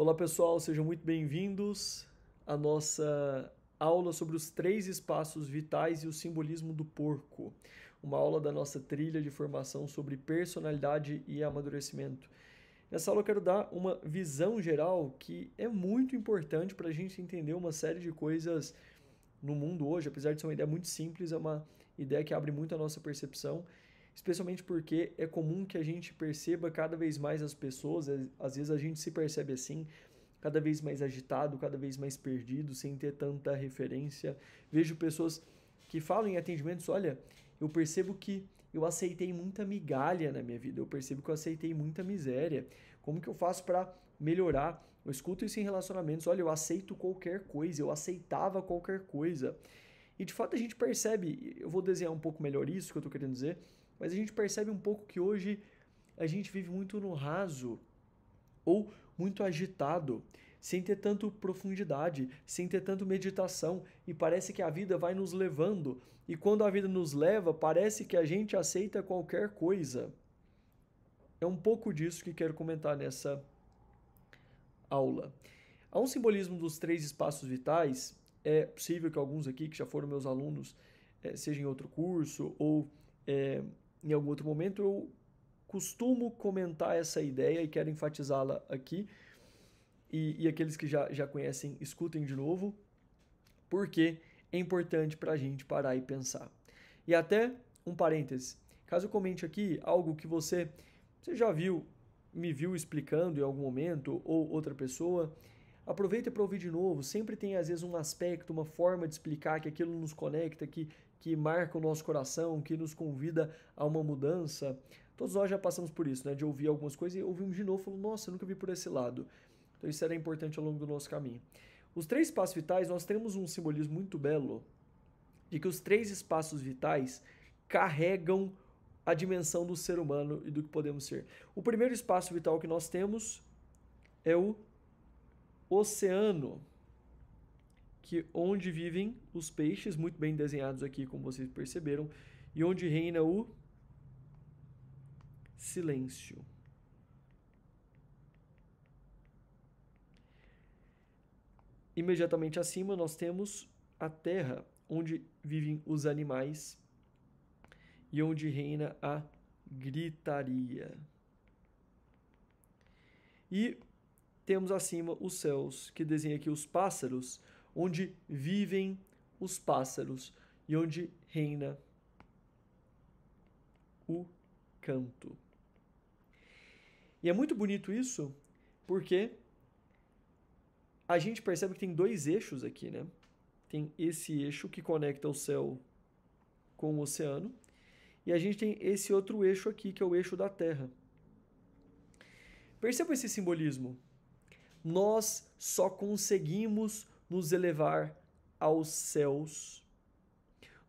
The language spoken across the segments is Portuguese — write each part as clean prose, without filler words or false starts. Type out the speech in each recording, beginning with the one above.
Olá pessoal, sejam muito bem-vindos à nossa aula sobre os três espaços vitais e o simbolismo do porco. Uma aula da nossa trilha de formação sobre personalidade e amadurecimento. Nessa aula eu quero dar uma visão geral que é muito importante para a gente entender uma série de coisas no mundo hoje, apesar de ser uma ideia muito simples, é uma ideia que abre muito a nossa percepção, especialmente porque é comum que a gente perceba cada vez mais as pessoas, às vezes a gente se percebe assim, cada vez mais agitado, cada vez mais perdido, sem ter tanta referência. Vejo pessoas que falam em atendimentos, olha, eu percebo que eu aceitei muita migalha na minha vida, eu percebo que eu aceitei muita miséria. Como que eu faço para melhorar? Eu escuto isso em relacionamentos, olha, eu aceito qualquer coisa, eu aceitava qualquer coisa. E de fato a gente percebe, eu vou desenhar um pouco melhor isso que eu estou querendo dizer, mas a gente percebe um pouco que hoje a gente vive muito no raso ou muito agitado, sem ter tanto profundidade, sem ter tanto meditação, e parece que a vida vai nos levando, e quando a vida nos leva, parece que a gente aceita qualquer coisa. É um pouco disso que quero comentar nessa aula. Há um simbolismo dos três espaços vitais. É possível que alguns aqui, que já foram meus alunos, seja em outro curso ou é, em algum outro momento, eu costumo comentar essa ideia e quero enfatizá-la aqui. E aqueles que já conhecem, escutem de novo, porque é importante para a gente parar e pensar. E até um parêntese, caso eu comente aqui algo que você já viu, me viu explicando em algum momento, ou outra pessoa, aproveita para ouvir de novo. Sempre tem às vezes um aspecto, uma forma de explicar que aquilo nos conecta, que marca o nosso coração, que nos convida a uma mudança. Todos nós já passamos por isso, né? De ouvir algumas coisas e ouvimos de novo e falamos, nossa, eu nunca vi por esse lado. Então isso era importante ao longo do nosso caminho. Os três espaços vitais, nós temos um simbolismo muito belo de que os três espaços vitais carregam a dimensão do ser humano e do que podemos ser. O primeiro espaço vital que nós temos é o oceano, que onde vivem os peixes, muito bem desenhados aqui, como vocês perceberam, e onde reina o silêncio. Imediatamente acima nós temos a terra, onde vivem os animais e onde reina a gritaria. E temos acima os céus, que desenha aqui os pássaros, onde vivem os pássaros e onde reina o canto. E é muito bonito isso, porque a gente percebe que tem dois eixos aqui, né? Tem esse eixo que conecta o céu com o oceano, e a gente tem esse outro eixo aqui, que é o eixo da Terra. Perceba esse simbolismo. Nós só conseguimos nos elevar aos céus.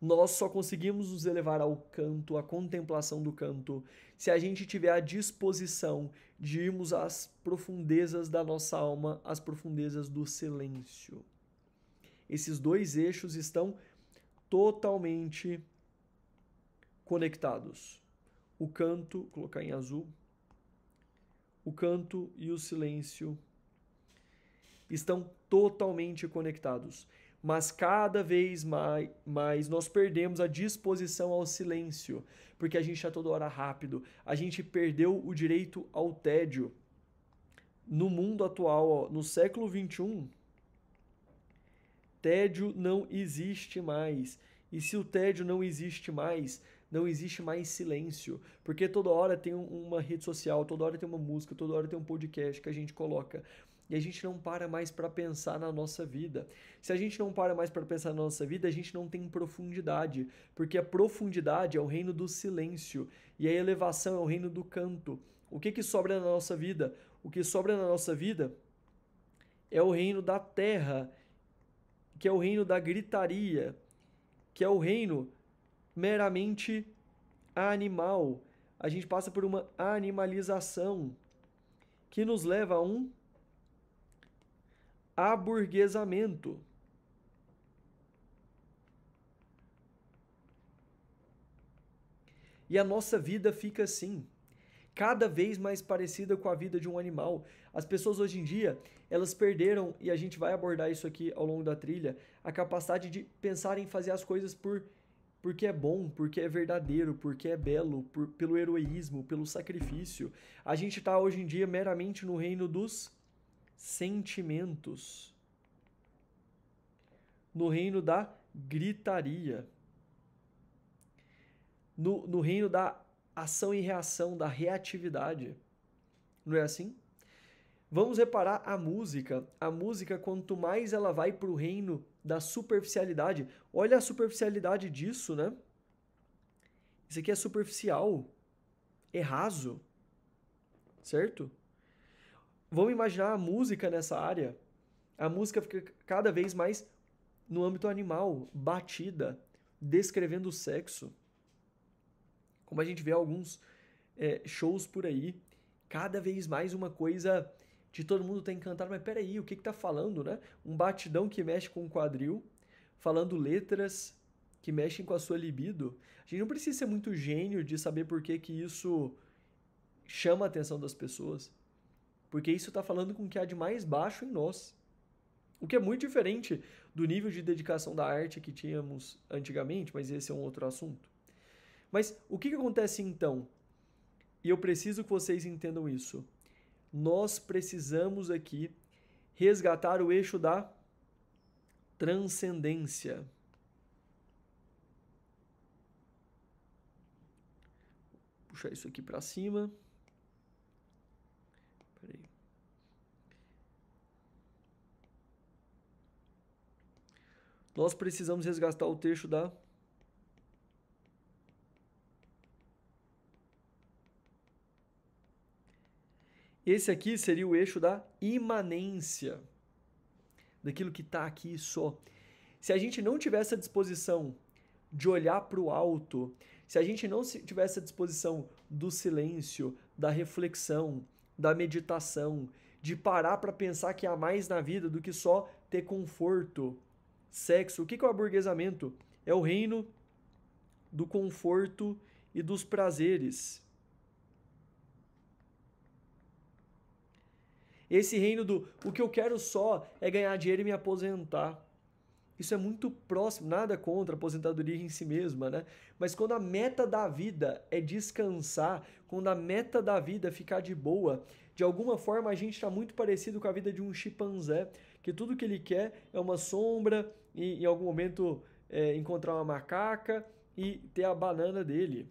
Nós só conseguimos nos elevar ao canto, à contemplação do canto, se a gente tiver a disposição de irmos às profundezas da nossa alma, às profundezas do silêncio. Esses dois eixos estão totalmente conectados. O canto, vou colocar em azul, o canto e o silêncio estão totalmente conectados. Mas cada vez mais nós perdemos a disposição ao silêncio, porque a gente está toda hora rápido, a gente perdeu o direito ao tédio. No mundo atual, ó, no século XXI, tédio não existe mais. E se o tédio não existe mais, não existe mais silêncio. Porque toda hora tem uma rede social, toda hora tem uma música, toda hora tem um podcast que a gente coloca. E a gente não para mais para pensar na nossa vida. Se a gente não para mais para pensar na nossa vida, a gente não tem profundidade. Porque a profundidade é o reino do silêncio. E a elevação é o reino do canto. O que sobra na nossa vida? O que sobra na nossa vida é o reino da terra, que é o reino da gritaria, que é o reino meramente animal. A gente passa por uma animalização que nos leva a um aburguesamento. E a nossa vida fica assim. cada vez mais parecida com a vida de um animal. As pessoas hoje em dia, elas perderam, e a gente vai abordar isso aqui ao longo da trilha, a capacidade de pensar em fazer as coisas porque é bom, porque é verdadeiro, porque é belo, pelo heroísmo, pelo sacrifício. A gente está hoje em dia meramente no reino dos sentimentos, no reino da gritaria, no reino da ação e reação, da reatividade. Não é assim? Vamos reparar a música. A música, quanto mais ela vai para o reino da superficialidade, olha a superficialidade disso, né? Isso aqui é superficial, é raso, certo? Vamos imaginar a música nessa área. A música fica cada vez mais no âmbito animal, batida, descrevendo o sexo. Como a gente vê alguns shows por aí, cada vez mais uma coisa de todo mundo tá encantado, mas peraí, o que tá falando, né? Um batidão que mexe com o quadril, falando letras que mexem com a sua libido. A gente não precisa ser muito gênio de saber por que isso chama a atenção das pessoas. Porque isso está falando com o que há de mais baixo em nós. O que é muito diferente do nível de dedicação da arte que tínhamos antigamente, mas esse é um outro assunto. Mas o que acontece então? E eu preciso que vocês entendam isso. Nós precisamos aqui resgatar o eixo da transcendência. Vou puxar isso aqui para cima. Peraí. Nós precisamos resgatar o eixo da Esse aqui seria o eixo da imanência, daquilo que está aqui só. Se a gente não tivesse a disposição de olhar para o alto, se a gente não tivesse a disposição do silêncio, da reflexão, da meditação, de parar para pensar que há mais na vida do que só ter conforto, sexo. O que é o aburguesamento? É o reino do conforto e dos prazeres. Esse reino do o que eu quero só é ganhar dinheiro e me aposentar. Isso é muito próximo, nada contra a aposentadoria em si mesma, né? Mas quando a meta da vida é descansar, quando a meta da vida é ficar de boa, de alguma forma a gente está muito parecido com a vida de um chimpanzé, que tudo que ele quer é uma sombra e em algum momento encontrar uma macaca e ter a banana dele.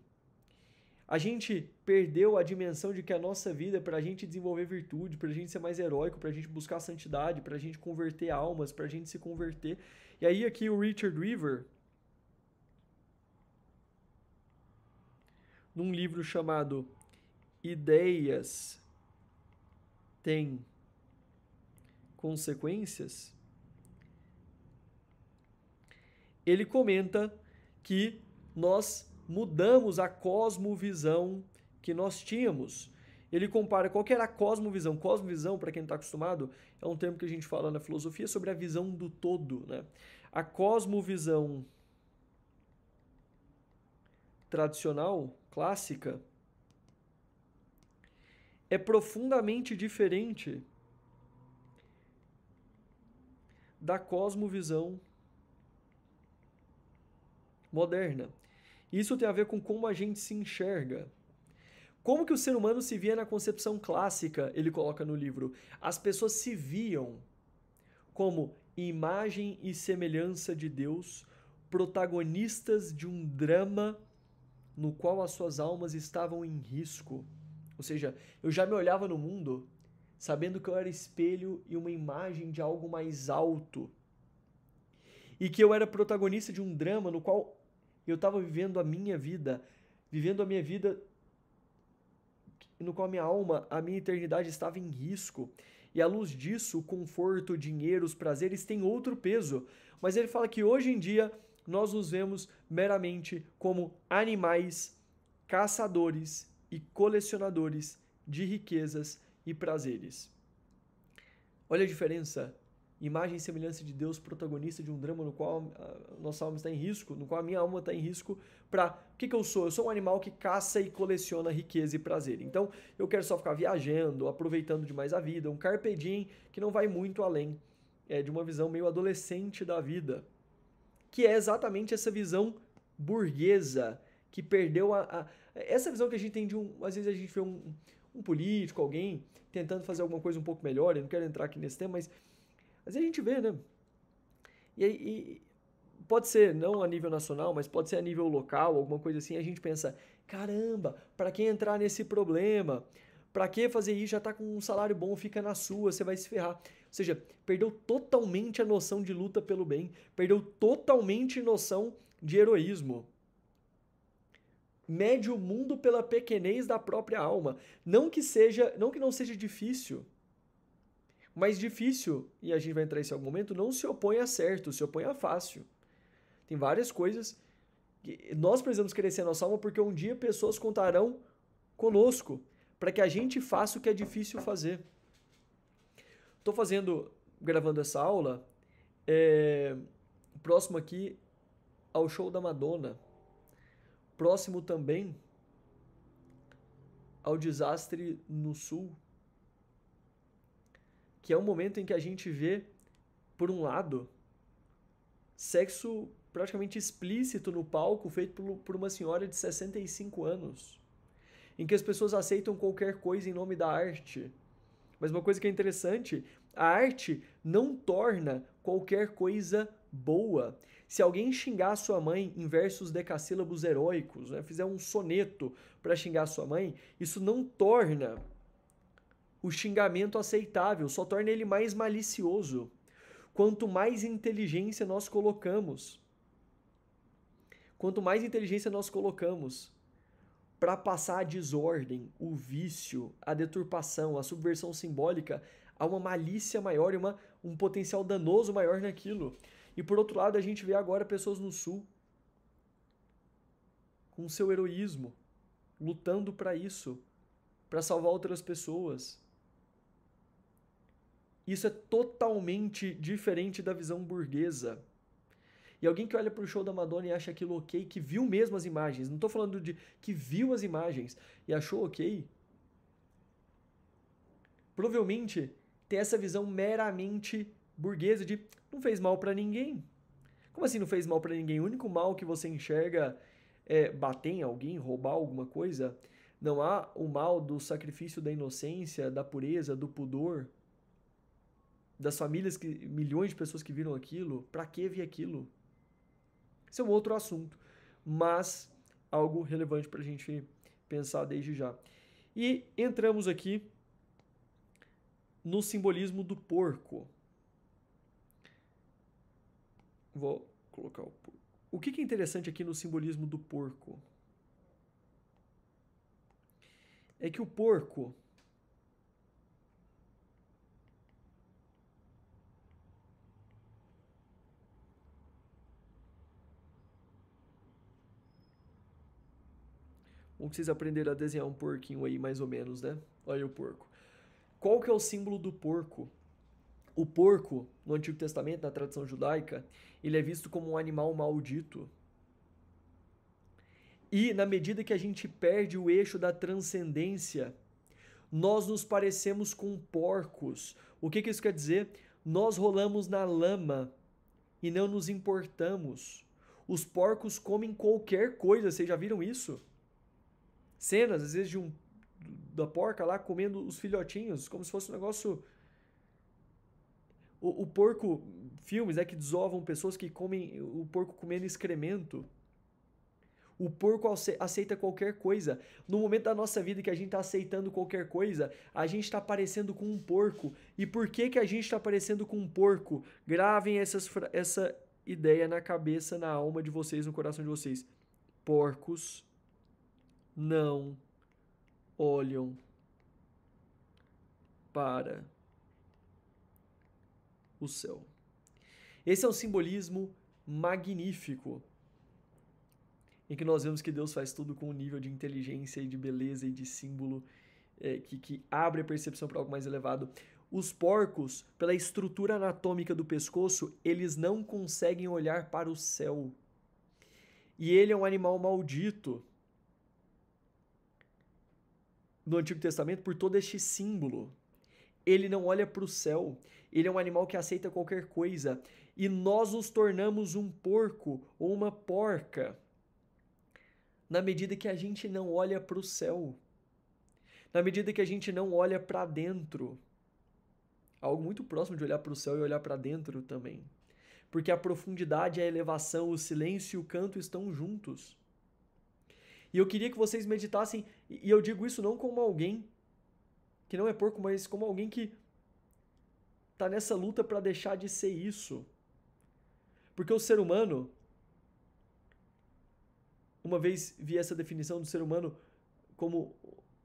A gente perdeu a dimensão de que a nossa vida é para a gente desenvolver virtude, para a gente ser mais heróico, para a gente buscar a santidade, para a gente converter almas, para a gente se converter. E aí aqui o Richard Weaver, num livro chamado Ideias Têm Consequências, ele comenta que nós mudamos a cosmovisão que nós tínhamos. Ele compara qual que era a cosmovisão. Cosmovisão, para quem não está acostumado, é um termo que a gente fala na filosofia sobre a visão do todo, né? A cosmovisão tradicional, clássica, é profundamente diferente da cosmovisão moderna. Isso tem a ver com como a gente se enxerga. Como que o ser humano se via na concepção clássica, ele coloca no livro. As pessoas se viam como imagem e semelhança de Deus, protagonistas de um drama no qual as suas almas estavam em risco. Ou seja, eu já me olhava no mundo sabendo que eu era espelho e uma imagem de algo mais alto. E que eu era protagonista de um drama no qual eu estava vivendo a minha vida no qual a minha alma, a minha eternidade estava em risco. E à luz disso, o conforto, o dinheiro, os prazeres têm outro peso. Mas ele fala que hoje em dia nós nos vemos meramente como animais, caçadores e colecionadores de riquezas e prazeres. Olha a diferença imagem e semelhança de Deus, protagonista de um drama no qual a nossa alma está em risco, no qual a minha alma está em risco para... O que eu sou? Eu sou um animal que caça e coleciona riqueza e prazer. Então, eu quero só ficar viajando, aproveitando demais a vida, um carpe diem que não vai muito além de uma visão meio adolescente da vida, que é exatamente essa visão burguesa, que perdeu essa visão que a gente tem de um... Às vezes a gente vê um político, alguém tentando fazer alguma coisa um pouco melhor, eu não quero entrar aqui nesse tema, mas às vezes a gente vê, né? E pode ser não a nível nacional, mas pode ser a nível local, alguma coisa assim, a gente pensa, caramba, para que entrar nesse problema? Para que fazer isso? Já tá com um salário bom, fica na sua, você vai se ferrar. Ou seja, perdeu totalmente a noção de luta pelo bem, perdeu totalmente a noção de heroísmo. Mede o mundo pela pequenez da própria alma. Não que não seja difícil, mas difícil, e a gente vai entrar nesse algum momento, não se opõe a certo, se opõe a fácil. Tem várias coisas que nós precisamos crescer a nossa alma porque um dia pessoas contarão conosco para que a gente faça o que é difícil fazer. Estou gravando essa aula, próximo aqui ao show da Madonna, próximo também ao desastre no Sul, que é um momento em que a gente vê, por um lado, sexo praticamente explícito no palco, feito por uma senhora de 65 anos, em que as pessoas aceitam qualquer coisa em nome da arte. Mas uma coisa que é interessante, a arte não torna qualquer coisa boa. Se alguém xingar sua mãe em versos decassílabos heróicos, né, fizer um soneto para xingar sua mãe, isso não torna o xingamento aceitável, só torna ele mais malicioso. Quanto mais inteligência nós colocamos para passar a desordem, o vício, a deturpação, a subversão simbólica, há uma malícia maior e um potencial danoso maior naquilo. E por outro lado, a gente vê agora pessoas no Sul com seu heroísmo, lutando para isso, para salvar outras pessoas. Isso é totalmente diferente da visão burguesa. E alguém que olha para o show da Madonna e acha aquilo ok, que viu mesmo as imagens, não estou falando de que viu as imagens e achou ok, provavelmente tem essa visão meramente burguesa de não fez mal para ninguém. Como assim não fez mal para ninguém? O único mal que você enxerga é bater em alguém, roubar alguma coisa. Não há o mal do sacrifício da inocência, da pureza, do pudor, das famílias, milhões de pessoas que viram aquilo. Para que ver aquilo? Esse é um outro assunto, mas algo relevante para a gente pensar desde já. E entramos aqui no simbolismo do porco. Vou colocar o porco. O que é interessante aqui no simbolismo do porco? É que o porco... Bom que vocês aprenderam a desenhar um porquinho aí, mais ou menos, né? Olha o porco. Qual que é o símbolo do porco? O porco, no Antigo Testamento, na tradição judaica, ele é visto como um animal maldito. E, na medida que a gente perde o eixo da transcendência, nós nos parecemos com porcos. O que isso quer dizer? Nós rolamos na lama e não nos importamos. Os porcos comem qualquer coisa, vocês já viram isso? Cenas, às vezes, da porca lá comendo os filhotinhos, como se fosse um negócio... O porco, filmes que desovam pessoas que comem o porco comendo excremento. O porco aceita qualquer coisa. No momento da nossa vida que a gente está aceitando qualquer coisa, a gente está parecendo com um porco. E por que a gente está parecendo com um porco? Gravem essa ideia na cabeça, na alma de vocês, no coração de vocês. Porcos não olham para o céu. Esse é um simbolismo magnífico, em que nós vemos que Deus faz tudo com um nível de inteligência e de beleza e de símbolo que abre a percepção para algo mais elevado. Os porcos, pela estrutura anatômica do pescoço, eles não conseguem olhar para o céu. E ele é um animal maldito no Antigo Testamento por todo este símbolo. Ele não olha para o céu. Ele é um animal que aceita qualquer coisa. E nós nos tornamos um porco ou uma porca na medida que a gente não olha para o céu. Na medida que a gente não olha para dentro. Algo muito próximo de olhar para o céu e olhar para dentro também. Porque a profundidade, a elevação, o silêncio e o canto estão juntos. E eu queria que vocês meditassem, e eu digo isso não como alguém que não é porco, mas como alguém que está nessa luta para deixar de ser isso. Porque o ser humano, uma vez vi essa definição do ser humano como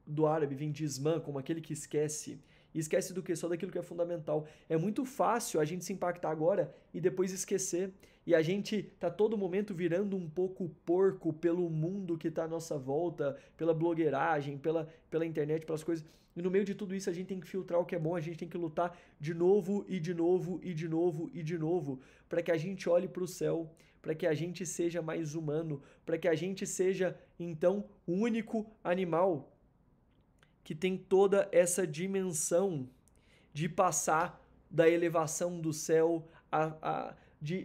do árabe, vem de ismã, como aquele que esquece. E esquece do que? Só daquilo que é fundamental. É muito fácil a gente se impactar agora e depois esquecer. E a gente tá todo momento virando um pouco porco pelo mundo que tá à nossa volta, pela blogueiragem, pela internet, pelas coisas. E no meio de tudo isso a gente tem que filtrar o que é bom, a gente tem que lutar de novo e de novo e de novo e de novo, para que a gente olhe para o céu, para que a gente seja mais humano, para que a gente seja, então, o único animal que tem toda essa dimensão de passar da elevação do céu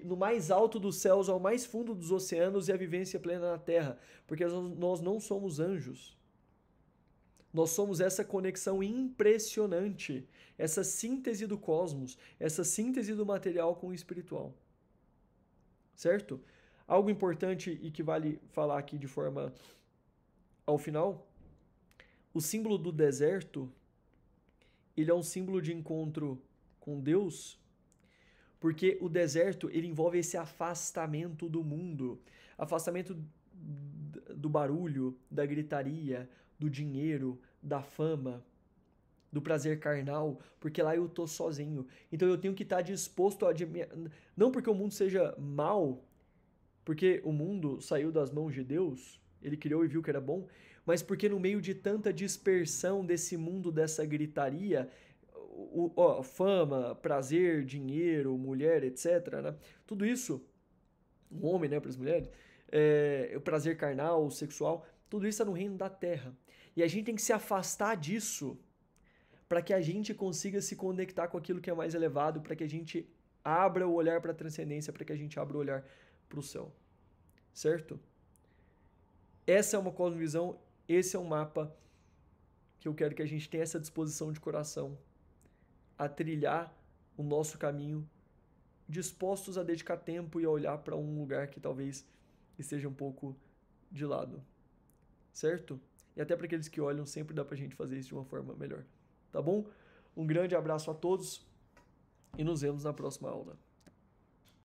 no mais alto dos céus ao mais fundo dos oceanos e a vivência plena na Terra, porque nós não somos anjos. Nós somos essa conexão impressionante, essa síntese do cosmos, essa síntese do material com o espiritual. Certo? Algo importante e que vale falar aqui de forma ao final, o símbolo do deserto, ele é um símbolo de encontro com Deus, porque o deserto, ele envolve esse afastamento do mundo, afastamento do barulho, da gritaria, do dinheiro, da fama, do prazer carnal, porque lá eu tô sozinho. Então eu tenho que estar disposto a não porque o mundo seja mal, porque o mundo saiu das mãos de Deus, ele criou e viu que era bom, mas porque no meio de tanta dispersão desse mundo, dessa gritaria, fama, prazer, dinheiro, mulher, etc., né? Tudo isso, o homem, né, para as mulheres, o prazer carnal, sexual, tudo isso é no reino da terra. E a gente tem que se afastar disso para que a gente consiga se conectar com aquilo que é mais elevado, para que a gente abra o olhar para a transcendência, para que a gente abra o olhar para o céu. Certo? Essa é uma cosmovisão, esse é um mapa que eu quero que a gente tenha essa disposição de coração a trilhar o nosso caminho, dispostos a dedicar tempo e a olhar para um lugar que talvez esteja um pouco de lado. Certo? E até para aqueles que olham, sempre dá para a gente fazer isso de uma forma melhor. Tá bom? Um grande abraço a todos e nos vemos na próxima aula.